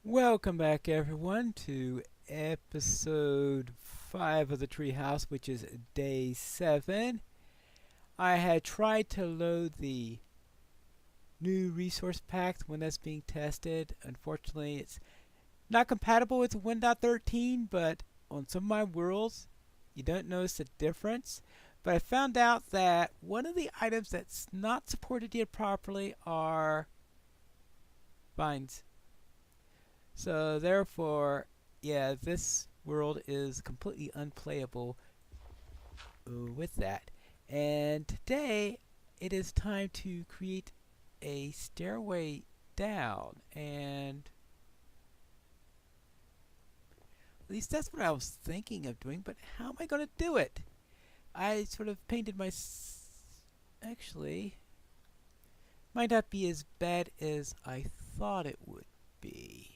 Welcome back, everyone, to episode 5 of the Treehouse, which is day 7. I had tried to load the new resource pack when that's being tested. Unfortunately, it's not compatible with 1.13, but on some of my worlds, you don't notice the difference. But I found out that one of the items that's not supported yet properly are vines. So therefore, yeah, this world is completely unplayable with that. And today, it is time to create a stairway down. And at least that's what I was thinking of doing, but how am I going to do it? I sort of painted my... Actually, might not be as bad as I thought it would be.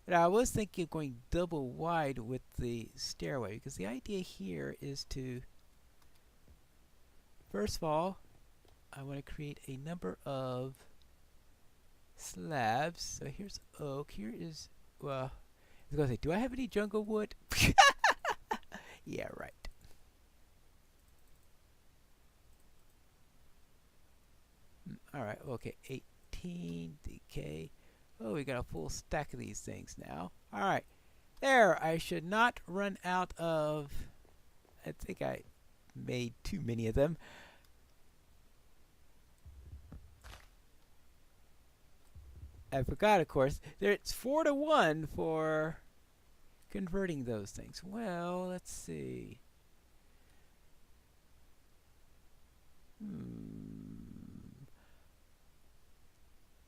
But I was thinking of going double wide with the stairway, because the idea here is to, first of all, I want to create a number of slabs. So here's oak. Here is, well, I was going to say, do I have any jungle wood? Yeah, right. Alright, okay, 18 decay. Oh, we got a full stack of these things now. Alright, there, I should not run out of... I think I made too many of them. I forgot, of course, it's 4-to-1 for converting those things. Well, let's see.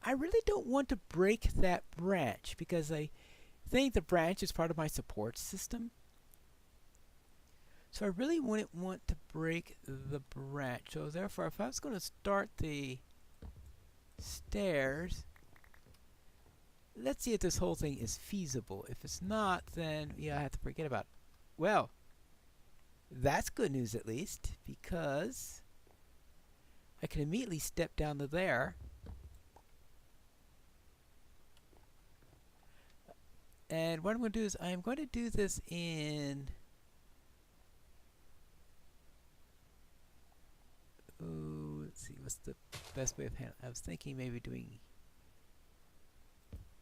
I really don't want to break that branch because I think the branch is part of my support system. So I really wouldn't want to break the branch. So therefore, if I was going to start the stairs, let's see if this whole thing is feasible. If it's not, then yeah, I have to forget about it. Well, that's good news at least, because I can immediately step down to there. And what I'm going to do is I'm going to do this in... Ooh, let's see, what's the best way of handling? I was thinking maybe doing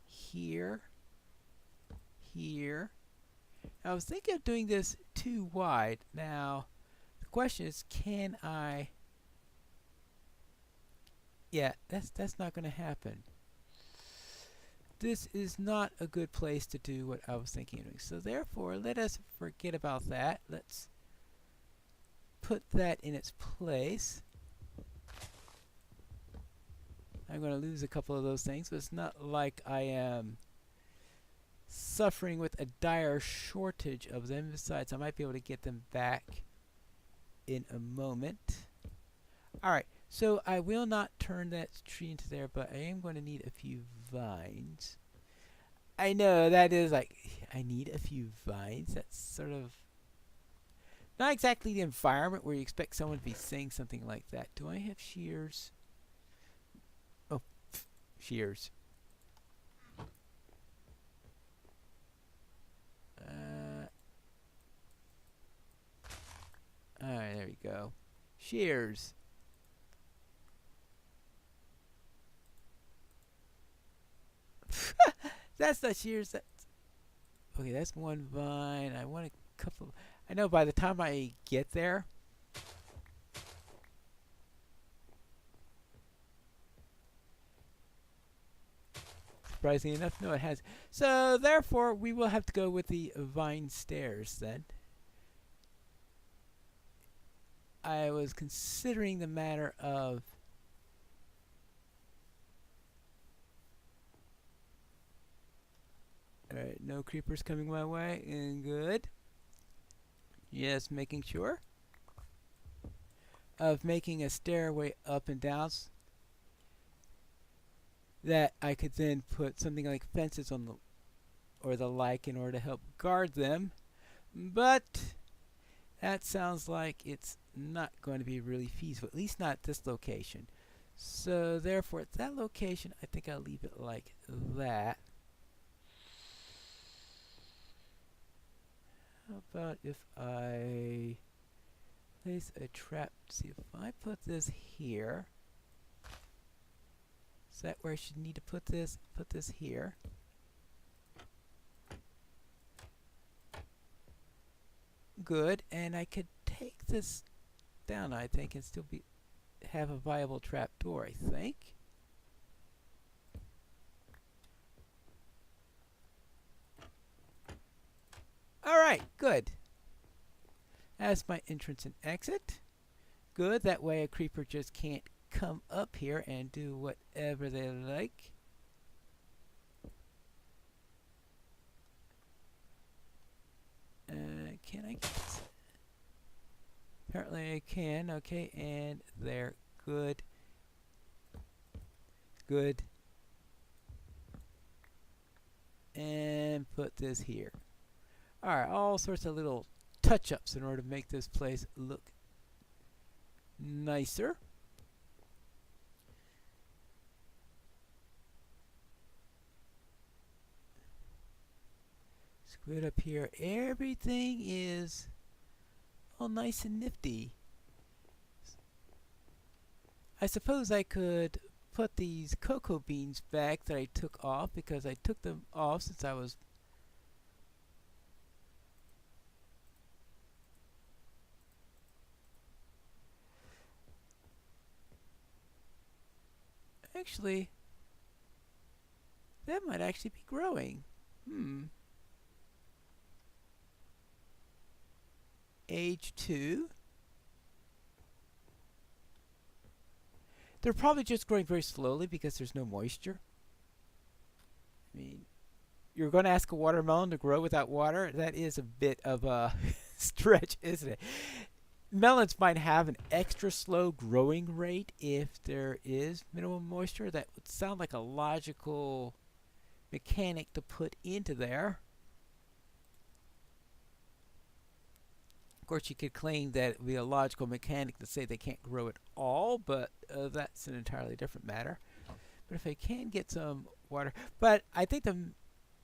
here, here. I was thinking of doing this too wide. Now, the question is, can I... Yeah, that's not going to happen. This is not a good place to do what I was thinking of doing. So therefore, let us forget about that. Let's put that in its place. I'm going to lose a couple of those things, but it's not like I am suffering with a dire shortage of them. Besides, I might be able to get them back in a moment. Alright, so I will not turn that tree into there, but I am going to need a few vines. I know, that is like, I need a few vines. That's sort of not exactly the environment where you expect someone to be saying something like that. Do I have shears? Oh, shears. Alright, there we go. Shears. That's not shears. That's okay. That's one vine. I want a couple. I know by the time I get there, surprisingly enough, no, it has. So therefore, we will have to go with the vine stairs then. I was considering the matter of... Alright, no creepers coming my way, and good. Yes, making sure of making a stairway up and down that I could then put something like fences on the or the like in order to help guard them. But that sounds like it's not going to be really feasible, at least not at this location. So therefore, at that location, I think I'll leave it like that. How about if I place a trap? See, if I put this here, is that where I should need to put this? Put this here. Good, and I could take this down, I think, and still have a viable trap door, I think. Alright, good. That's my entrance and exit. Good, that way a creeper just can't come up here and do whatever they like. Can I get this? Apparently I can. Okay, and there. Good. Good. And put this here. Alright, all sorts of little touch-ups in order to make this place look nicer. Squid up here. Everything is all nice and nifty. I suppose I could put these cocoa beans back that I took off, because I took them off since I was actually, that might actually be growing. Age 2. They're probably just growing very slowly because there's no moisture. I mean, you're going to ask a watermelon to grow without water? That is a bit of a stretch, isn't it? Melons might have an extra slow growing rate if there is minimum moisture. That would sound like a logical mechanic to put into there. Of course, you could claim that it would be a logical mechanic to say they can't grow at all, but that's an entirely different matter. But if I can get some water, but I think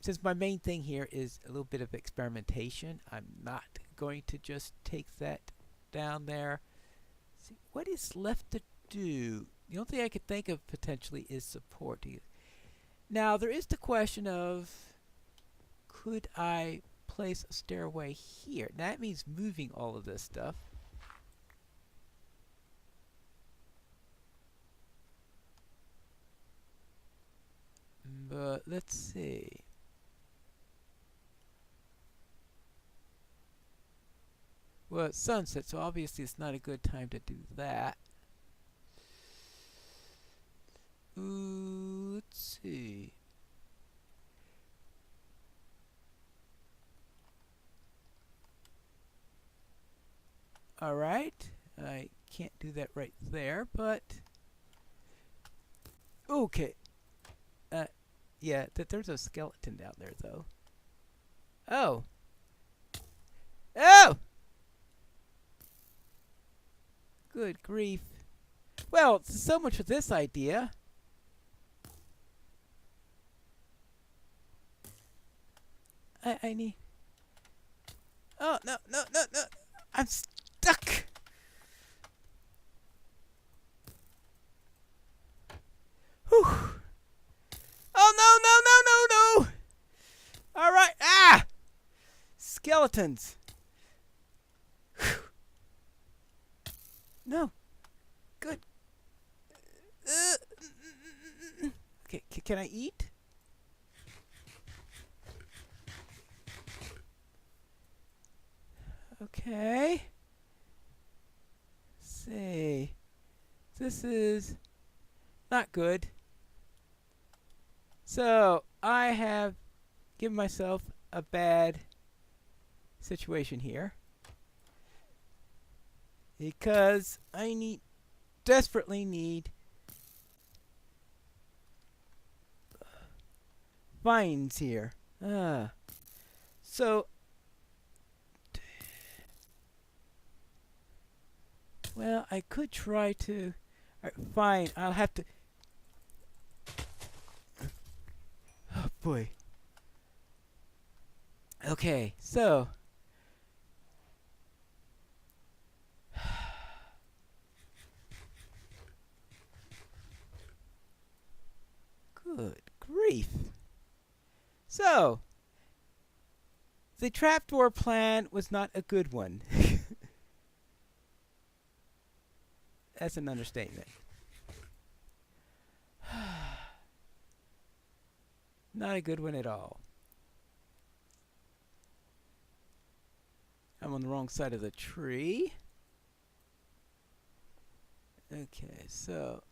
since my main thing here is a little bit of experimentation, I'm not going to just take that down there. See, what is left to do? The only thing I could think of potentially is support. Now, there is the question of, could I place a stairway here? Now, that means moving all of this stuff. But let's see. Well, it's sunset, so obviously it's not a good time to do that. Ooh, let's see. Alright, I can't do that right there, but okay. Yeah, there's a skeleton down there, though. Oh! Oh! Good grief. Well, so much for this idea. I need... Oh, no, no, no, no! I'm stuck! Whew! Oh, no, no, no, no, no! Alright, ah! Skeletons. Whew. No. Good. Okay, can I eat? Okay. Let's see. This is not good. So, I have given myself a bad situation here. Because I desperately need vines here. So, well, I could try to... Alright, fine. I'll have to... Oh, boy. Okay, so... Good grief. So, the trapdoor plan was not a good one. That's an understatement. Not a good one at all. I'm on the wrong side of the tree. Okay, so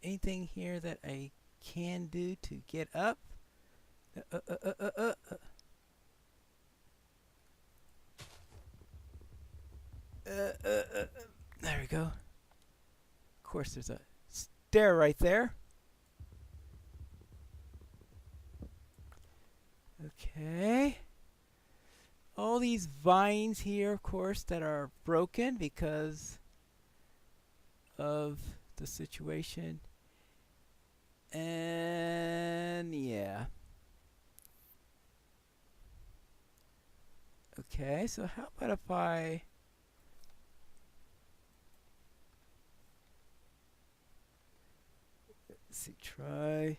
anything here that I can do to get up? There we go. Of course, there's a stair right there. Okay. All these vines here, of course, that are broken because of the situation. And yeah. Okay, so how about if I... Let's see, try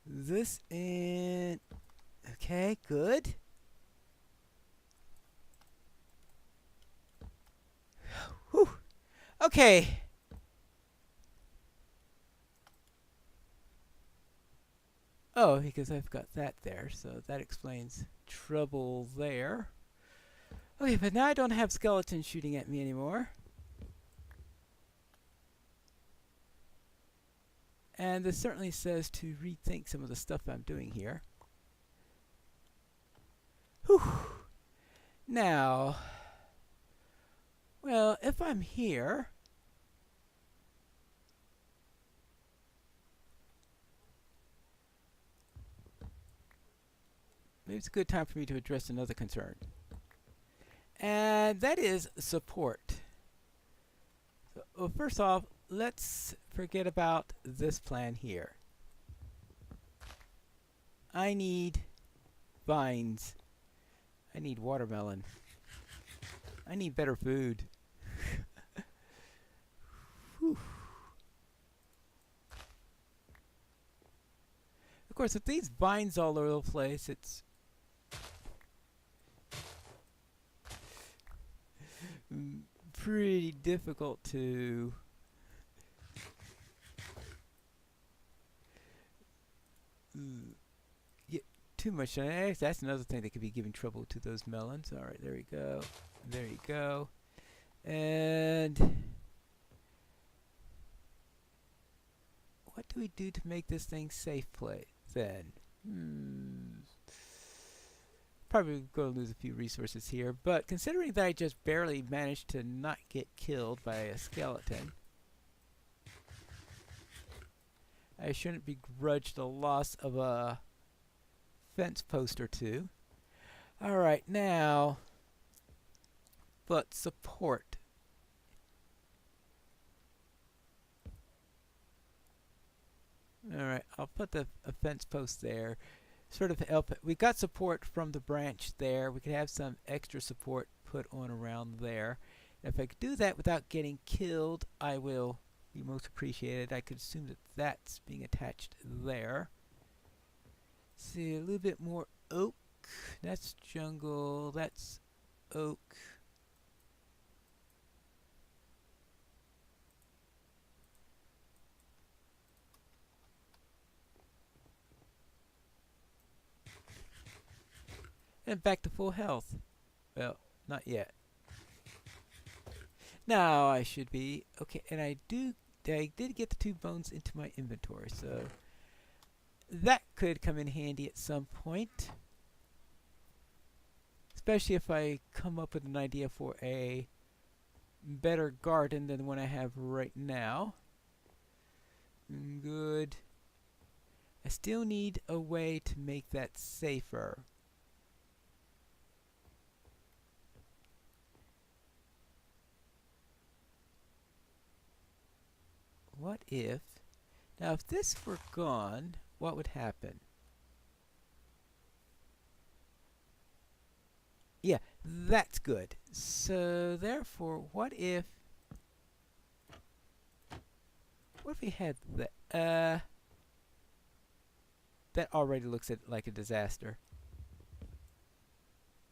this in... Okay, good. Whew. Okay. Oh, because I've got that there, so that explains trouble there. Okay, but now I don't have skeletons shooting at me anymore. And this certainly says to rethink some of the stuff I'm doing here. Whew. Now, well, if I'm here, maybe it's a good time for me to address another concern. And that is support. So, well, first off, let's forget about this plan here. I need vines. I need watermelon. I need better food. Whew. Of course, with these vines all over the place, it's pretty difficult to get too much. That's another thing that could be giving trouble to those melons. All right, there we go. There you go. And what do we do to make this thing safe play then? Probably going to lose a few resources here, but considering that I just barely managed to not get killed by a skeleton, I shouldn't begrudge the loss of a fence post or two. Alright, now, but support. Alright, I'll put a fence post there. Sort of help it. We got support from the branch there. We could have some extra support put on around there. If I could do that without getting killed, I will be most appreciated. I could assume that that's being attached there. See, a little bit more oak. That's jungle. That's oak. And back to full health. Well, not yet. Now I should be okay. And I did get the 2 bones into my inventory, so that could come in handy at some point. Especially if I come up with an idea for a better garden than the one I have right now. Good. I still need a way to make that safer. if... Now, if this were gone, what would happen? Yeah, that's good. So, therefore, what if we had that? That already looks like a disaster.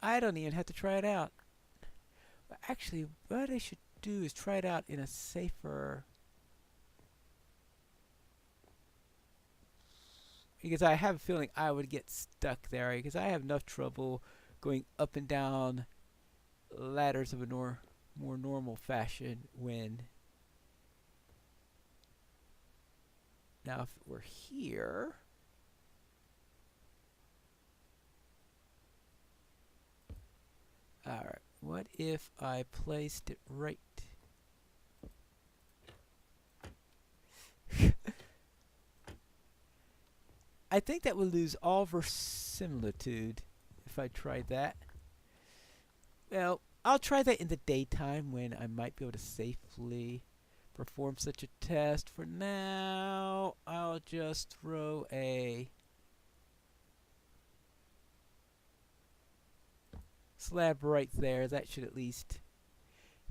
I don't even have to try it out. Actually, what I should do is try it out in a safer... Because I have a feeling I would get stuck there, because I have enough trouble going up and down ladders of a more normal fashion when... Now, if it were here... Alright, what if I placed it right... I think that would lose all verisimilitude if I tried that. Well, I'll try that in the daytime when I might be able to safely perform such a test. For now, I'll just throw a slab right there. That should at least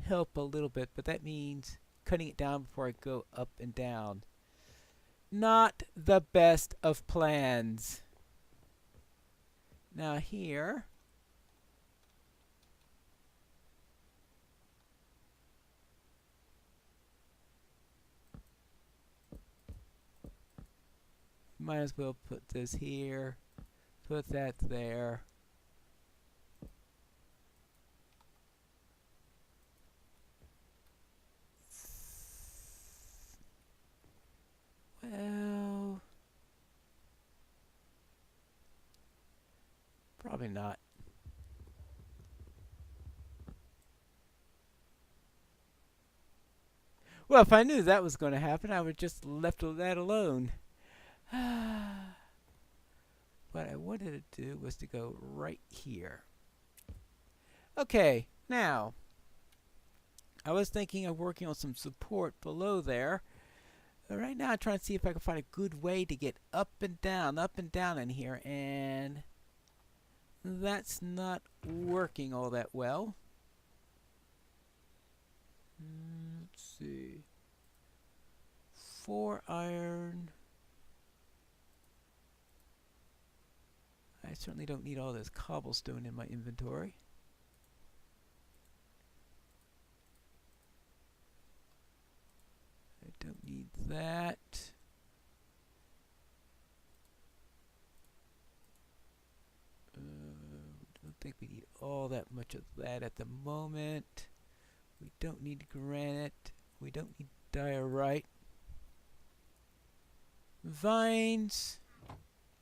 help a little bit, but that means cutting it down before I go up and down. Not the best of plans. Now here, might as well put this here, put that there. Well, probably not. Well, if I knew that was going to happen, I would just left that alone. What I wanted to do was to go right here. Okay, now, I was thinking of working on some support below there. Right now I'm trying to see if I can find a good way to get up and down in here, and that's not working all that well. Let's see. 4 iron. I certainly don't need all this cobblestone in my inventory. I don't need that. Don't think we need all that much of that at the moment. We don't need granite. We don't need diorite. Vines.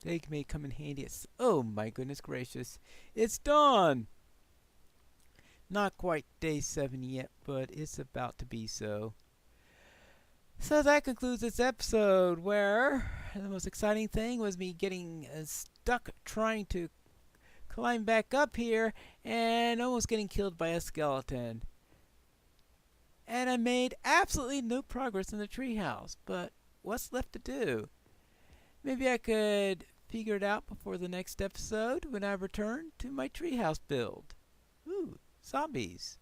They may come in handy. Oh my goodness gracious. It's dawn! Not quite day 7 yet, but it's about to be so. So that concludes this episode, where the most exciting thing was me getting stuck trying to climb back up here and almost getting killed by a skeleton. And I made absolutely no progress in the treehouse, but what's left to do? Maybe I could figure it out before the next episode when I return to my treehouse build. Ooh, zombies.